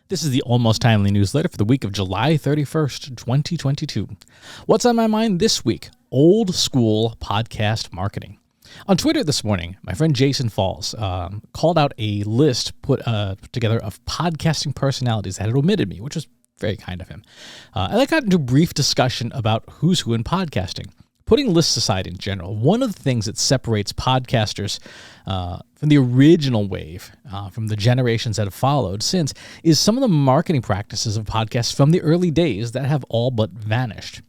This is the Almost Timely newsletter for the week of July 31st, 2022. What's on my mind this week? Old school podcast marketing. On Twitter this morning, my friend Jason Falls called out a list put together of podcasting personalities that had omitted me, which was very kind of him. And I got into a brief discussion about who's who in podcasting. Putting lists aside in general, one of the things that separates podcasters from the original wave, from the generations that have followed since, is some of the marketing practices of podcasts from the early days that have all but vanished.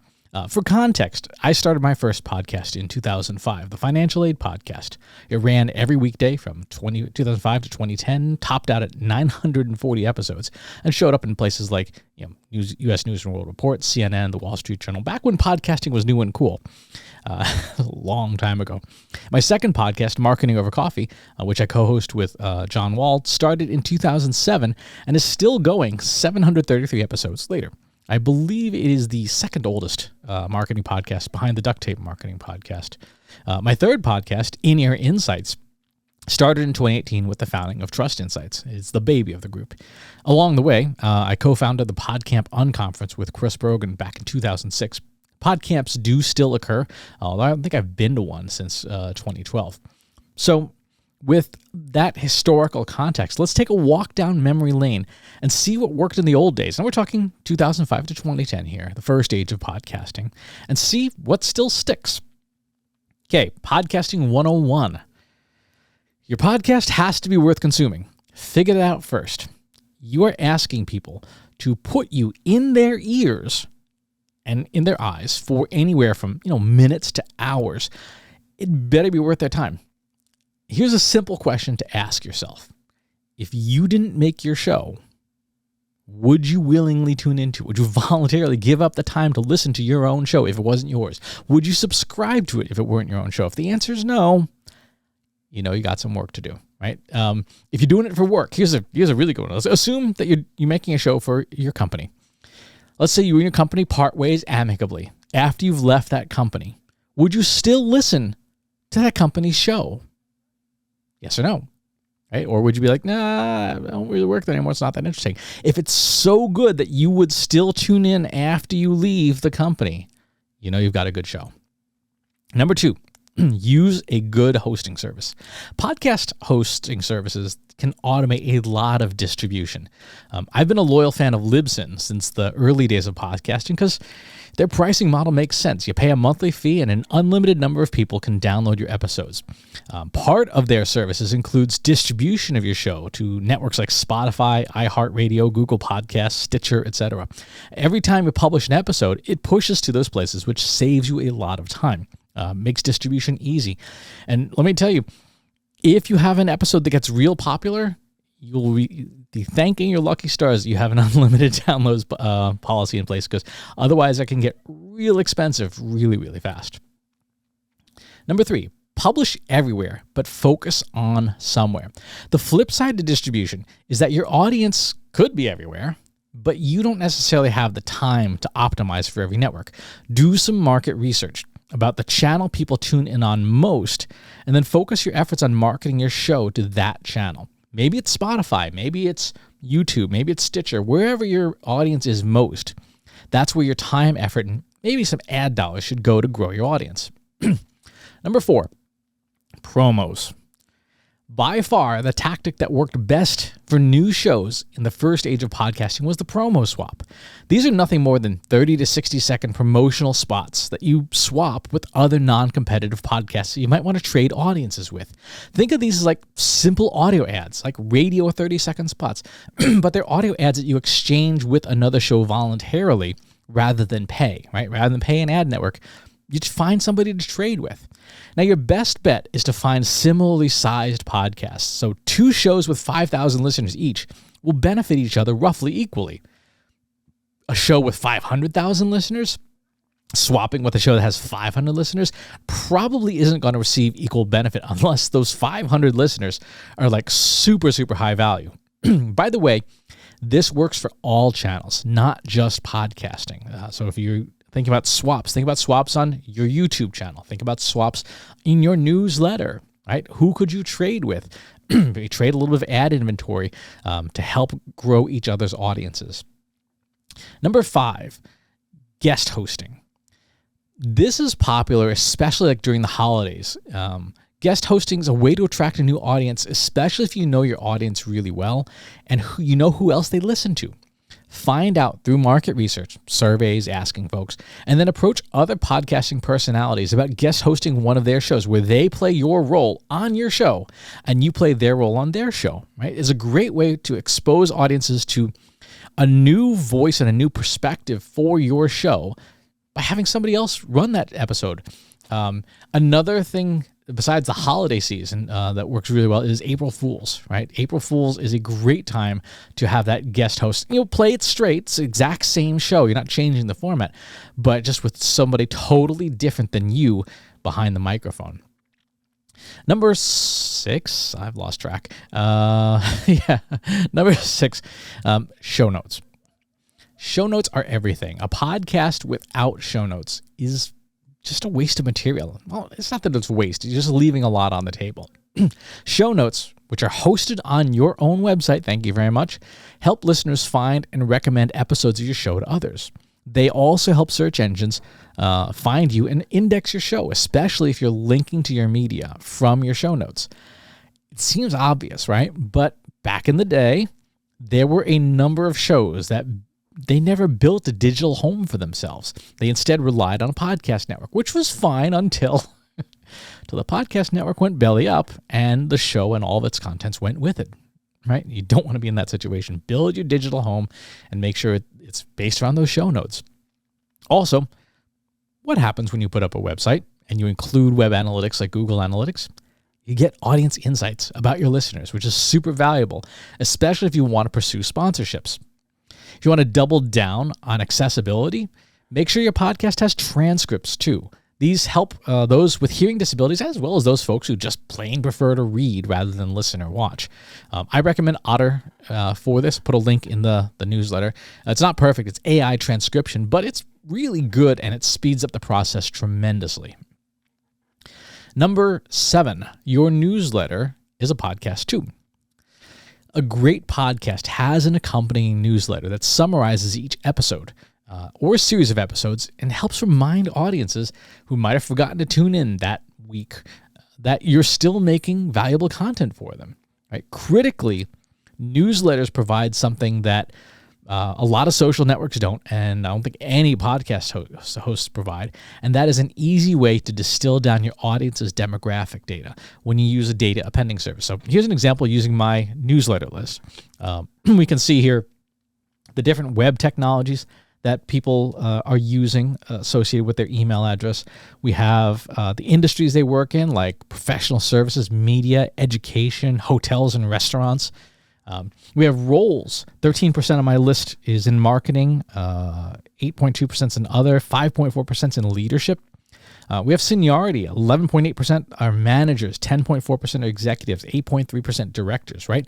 For context, I started my first podcast in 2005, the Financial Aid Podcast. It ran every weekday from 2005 to 2010, topped out at 940 episodes, and showed up in places like U.S. News and World Report, CNN, The Wall Street Journal, back when podcasting was new and cool. A long time ago. My second podcast, Marketing Over Coffee, which I co-host with John Wald, started in 2007 and is still going 733 episodes later. I believe it is the second oldest marketing podcast behind the Duct Tape Marketing Podcast. My third podcast, In-Ear Insights, started in 2018 with the founding of Trust Insights. It's the baby of the group. Along the way, I co-founded the PodCamp Unconference with Chris Brogan back in 2006. PodCamps do still occur, although I don't think I've been to one since 2012. So with that historical context, let's take a walk down memory lane and see what worked in the old days. And we're talking 2005 to 2010 here, the first age of podcasting, and see what still sticks. Okay, podcasting 101. Your podcast has to be worth consuming. Figure it out first. You are asking people to put you in their ears and in their eyes for anywhere from minutes to hours. It better be worth their time. Here's a simple question to ask yourself. If you didn't make your show, would you willingly tune into it? Would you voluntarily give up the time to listen to your own show if it wasn't yours? Would you subscribe to it if it weren't your own show? If the answer is no, you got some work to do, right? If you're doing it for work, here's a really good one. Let's assume that you're making a show for your company. Let's say you and your company part ways amicably. After you've left that company, would you still listen to that company's show? Yes or no, right? Or would you be like, nah, I don't really work there anymore. It's not that interesting. If it's so good that you would still tune in after you leave the company, you've got a good show. Number 2, use a good hosting service. Podcast hosting services can automate a lot of distribution. I've been a loyal fan of Libsyn since the early days of podcasting because their pricing model makes sense. You pay a monthly fee and an unlimited number of people can download your episodes. Part of their services includes distribution of your show to networks like Spotify, iHeartRadio, Google Podcasts, Stitcher, etc. Every time you publish an episode, it pushes to those places, which saves you a lot of time. Makes distribution easy. And let me tell you, if you have an episode that gets real popular, you'll be thanking your lucky stars that you have an unlimited downloads policy in place, because otherwise it can get real expensive really, really fast. Number 3, publish everywhere, but focus on somewhere. The flip side to distribution is that your audience could be everywhere, but you don't necessarily have the time to optimize for every network. Do some market research about the channel people tune in on most, and then focus your efforts on marketing your show to that channel. Maybe it's Spotify, maybe it's YouTube, maybe it's Stitcher, wherever your audience is most. That's where your time, effort, and maybe some ad dollars should go to grow your audience. Number 4, promos. By far, the tactic that worked best for new shows in the first age of podcasting was the promo swap. These are nothing more than 30 to 60 second promotional spots that you swap with other non-competitive podcasts that you might want to trade audiences with. Think of these as like simple audio ads, like radio 30-second spots, but they're audio ads that you exchange with another show voluntarily rather than pay, right? Rather than pay an ad network, you just find somebody to trade with. Now, your best bet is to find similarly sized podcasts. So 2 shows with 5,000 listeners each will benefit each other roughly equally. A show with 500,000 listeners, swapping with a show that has 500 listeners, probably isn't going to receive equal benefit unless those 500 listeners are like super, super high value. By the way, this works for all channels, not just podcasting. So if you're thinking about swaps, think about swaps on your YouTube channel. Think about swaps in your newsletter, right? Who could you trade with? We trade a little bit of ad inventory to help grow each other's audiences. Number 5, guest hosting. This is popular, especially like during the holidays. Guest hosting is a way to attract a new audience, especially if you know your audience really well and you know who else they listen to. Find out through market research, surveys, asking folks, and then approach other podcasting personalities about guest hosting one of their shows where they play your role on your show and you play their role on their show, right? It's a great way to expose audiences to a new voice and a new perspective for your show by having somebody else run that episode. Another thing besides the holiday season that works really well is April Fools, right? April Fools is a great time to have that guest host. You'll play it straight. It's the exact same show. You're not changing the format, but just with somebody totally different than you behind the microphone. Number 6, I've lost track. Number 6, show notes. Show notes are everything. A podcast without show notes is just a waste of material. Well, it's not that it's waste. You're just leaving a lot on the table. Show notes, which are hosted on your own website, thank you very much, help listeners find and recommend episodes of your show to others. They also help search engines find you and index your show, especially if you're linking to your media from your show notes. It seems obvious, right? But back in the day, there were a number of shows that they never built a digital home for themselves. They instead relied on a podcast network, which was fine until the podcast network went belly up and the show and all of its contents went with it, right? You don't want to be in that situation. Build your digital home and make sure it's based around those show notes. Also, what happens when you put up a website and you include web analytics like Google Analytics? You get audience insights about your listeners, which is super valuable, especially if you want to pursue sponsorships. If you want to double down on accessibility, make sure your podcast has transcripts too. These help those with hearing disabilities as well as those folks who just plain prefer to read rather than listen or watch. I recommend Otter for this. Put a link in the newsletter. It's not perfect. It's AI transcription, but it's really good and it speeds up the process tremendously. Number 7, your newsletter is a podcast too. A great podcast has an accompanying newsletter that summarizes each episode or a series of episodes and helps remind audiences who might have forgotten to tune in that week that you're still making valuable content for them. Right? Critically, newsletters provide something that a lot of social networks don't, and I don't think any podcast hosts provide, and that is an easy way to distill down your audience's demographic data when you use a data appending service. So here's an example using my newsletter list. We can see here the different web technologies that people are using associated with their email address. We have the industries they work in, like professional services, media, education, hotels, and restaurants. We have roles. 13% of my list is in marketing, 8.2% is in other, 5.4% in leadership. We have seniority. 11.8% are managers, 10.4% are executives, 8.3% directors, right?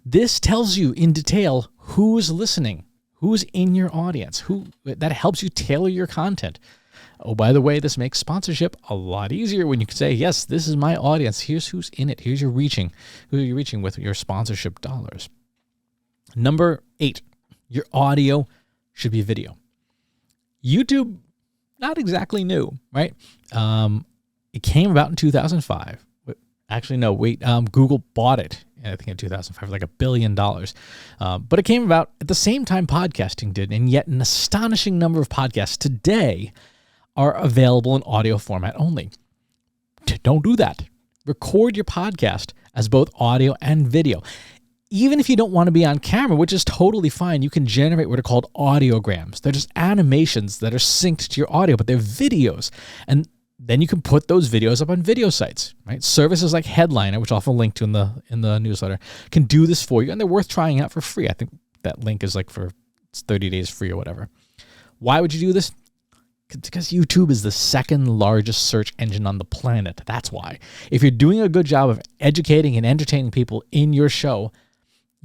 This tells you in detail who's listening, who's in your audience, that helps you tailor your content. Oh, by the way, this makes sponsorship a lot easier when you can say, yes, this is my audience. Here's who's in it. Here's who you're reaching with your sponsorship dollars. Number 8, your audio should be video. YouTube, not exactly new, right? It came about in 2005. Actually, no, wait, Google bought it, I think in 2005, for like $1 billion. But it came about at the same time podcasting did, and yet an astonishing number of podcasts today are available in audio format only. Don't do that. Record your podcast as both audio and video. Even if you don't want to be on camera, which is totally fine, you can generate what are called audiograms. They're just animations that are synced to your audio, but they're videos. And then you can put those videos up on video sites, right? Services like Headliner, which I'll have a link to in the newsletter, can do this for you, and they're worth trying out for free. I think that link is like it's 30 days free or whatever. Why would you do this? Because YouTube is the second largest search engine on the planet. That's why. If you're doing a good job of educating and entertaining people in your show,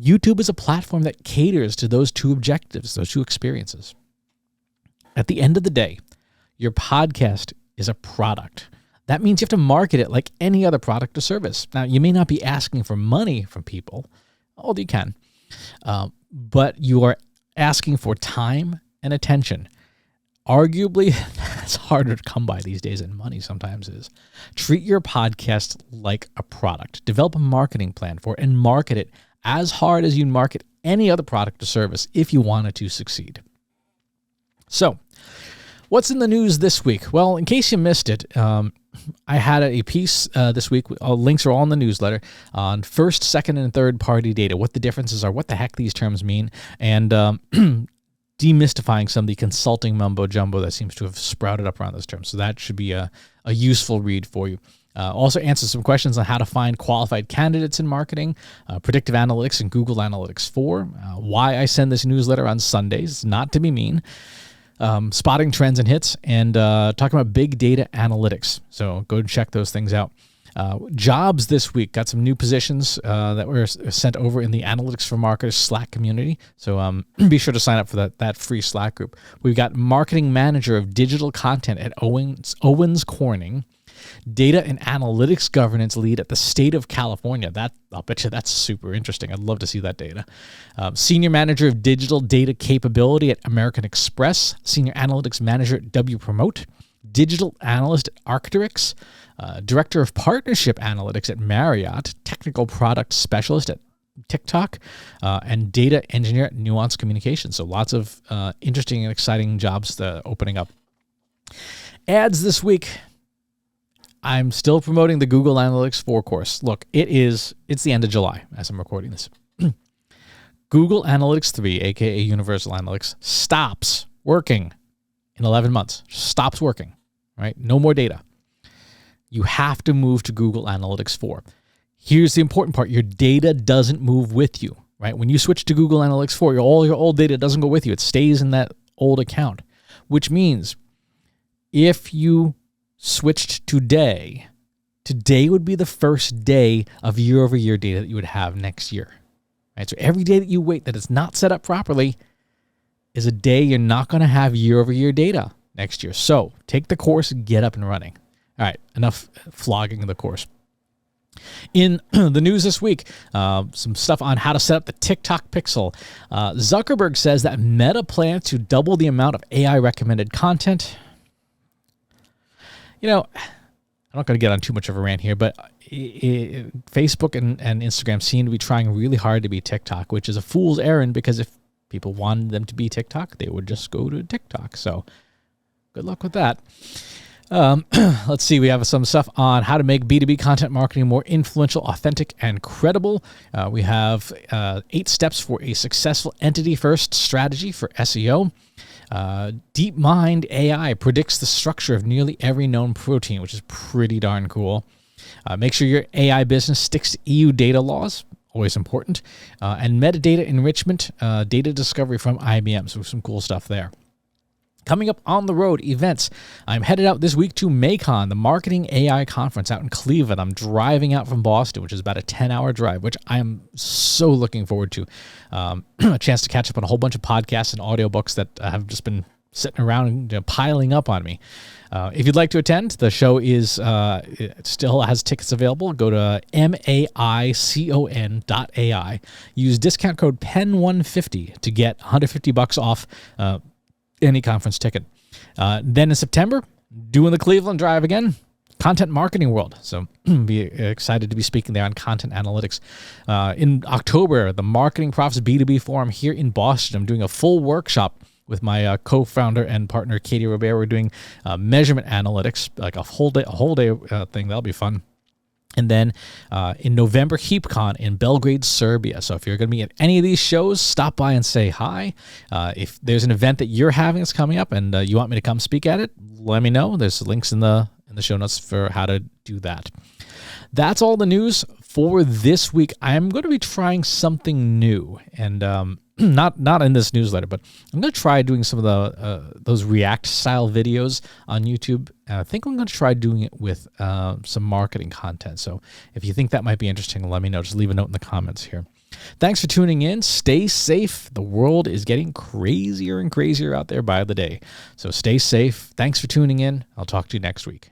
YouTube is a platform that caters to those two objectives, those two experiences. At the end of the day, your podcast is a product That means you have to market it like any other product or service. Now, you may not be asking for money from people, although you can, but you are asking for time and attention. Arguably, that's harder to come by these days than money sometimes is. Treat your podcast like a product. Develop a marketing plan for it and market it as hard as you market any other product or service if you want it to succeed. So, what's in the news this week? Well, in case you missed it, I had a piece this week. Links are all in the newsletter on first, second, and third-party data, what the differences are, what the heck these terms mean, and demystifying some of the consulting mumbo-jumbo that seems to have sprouted up around those terms. So that should be a useful read for you. Also answer some questions on how to find qualified candidates in marketing, predictive analytics and Google Analytics 4, why I send this newsletter on Sundays, not to be mean, spotting trends and hits, and talking about big data analytics. So go and check those things out. Jobs this week, got some new positions that were sent over in the Analytics for Marketers Slack community. So be sure to sign up for that free Slack group. We've got Marketing Manager of Digital Content at Owens Corning. Data and Analytics Governance Lead at the State of California. I'll bet you that's super interesting. I'd love to see that data. Senior Manager of Digital Data Capability at American Express. Senior Analytics Manager at W Promote. Digital Analyst at Arc'teryx. Director of Partnership Analytics at Marriott. Technical Product Specialist at TikTok. And Data Engineer at Nuance Communications. So lots of interesting and exciting jobs opening up. Ads this week. I'm still promoting the Google Analytics 4 course. Look, it's the end of July as I'm recording this. Google Analytics 3, aka Universal Analytics, stops working in 11 months. Stops working, right? No more data. You have to move to Google Analytics 4. Here's the important part. Your data doesn't move with you, right? When you switch to Google Analytics 4, all your old data doesn't go with you. It stays in that old account, which means if you switched today would be the first day of year-over-year data that you would have next year. Right? So every day that you wait that it's not set up properly is a day you're not going to have year-over-year data next year. So take the course and get up and running. All right, enough flogging the course. In the news this week, some stuff on how to set up the TikTok Pixel. Zuckerberg says that Meta plans to double the amount of AI-recommended content. You know, I'm not going to get on too much of a rant here, but Facebook and Instagram seem to be trying really hard to be TikTok, which is a fool's errand because if people wanted them to be TikTok, they would just go to TikTok. So good luck with that. Let's see. We have some stuff on how to make B2B content marketing more influential, authentic, and credible. We have 8 steps for a successful entity-first strategy for SEO. DeepMind AI predicts the structure of nearly every known protein, which is pretty darn cool. Make sure your AI business sticks to EU data laws, always important. And metadata enrichment, data discovery from IBM, so some cool stuff there. Coming up on the road, events. I'm headed out this week to MACON, the Marketing AI Conference out in Cleveland. I'm driving out from Boston, which is about a 10-hour drive, which I'm so looking forward to. A chance to catch up on a whole bunch of podcasts and audiobooks that have just been sitting around and piling up on me. If you'd like to attend, the show is it still has tickets available. Go to maicon.ai. Use discount code PEN150 to get $150 off any conference ticket. Then in September, doing the Cleveland Drive again, Content Marketing World. So be excited to be speaking there on content analytics. In October, the Marketing Profs B2B Forum here in Boston. I'm doing a full workshop with my co-founder and partner, Katie Robert. We're doing measurement analytics, like a whole day thing. That'll be fun. And then in November, HeapCon in Belgrade, Serbia. So if you're going to be at any of these shows, stop by and say hi. If there's an event that you're having that's coming up and you want me to come speak at it, let me know. There's links in the show notes for how to do that. That's all the news for this week. I'm going to be trying something new, and not in this newsletter, but I'm going to try doing some of those React style videos on YouTube. I think I'm going to try doing it with some marketing content. So if you think that might be interesting, let me know. Just leave a note in the comments here. Thanks for tuning in. Stay safe. The world is getting crazier and crazier out there by the day. So stay safe. Thanks for tuning in. I'll talk to you next week.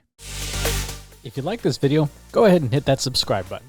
If you like this video, go ahead and hit that subscribe button.